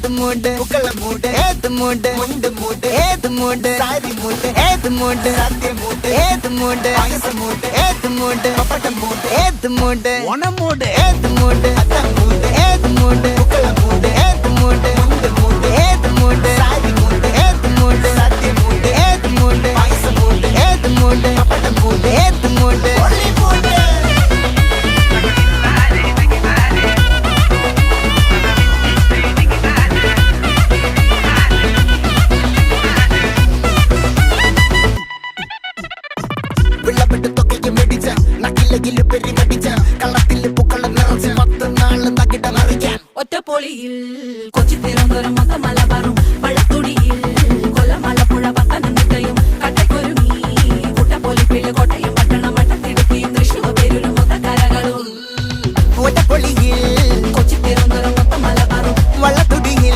ഏത് മൂട് പുക്കള മൂട് ഏത് മൂട് മുണ്ട് മൂട് ഏത് മൂട് സാരി മൂട് ഏത് മൂട് സത്യ മൂട് ഏത് മൂട് പായസ മൂട് ഏത് മൂട് പപ്പടം മൂട് ഏത് മൂട് ഓണം മൂട് ഏത് മൂട് അത്തം മൂട് ഏത് മൂട് പുക്കള മൂട് ഏത് മൂട് മുണ്ട് മൂട് ഏത് മൂട് സാരി മൂട് ഏത് മൂട് സത്യ മൂട് ഏത് മൂട് പായസ മൂട് ഏത് മൂട് പപ്പടം മൂട് ഏത് മൂട് ഒറ്റപ്പൊളിയിൽ കൊച്ചി തിരുവനന്തപുരം മൊത്തം മലബാറും വള്ളത്തുടിയിൽ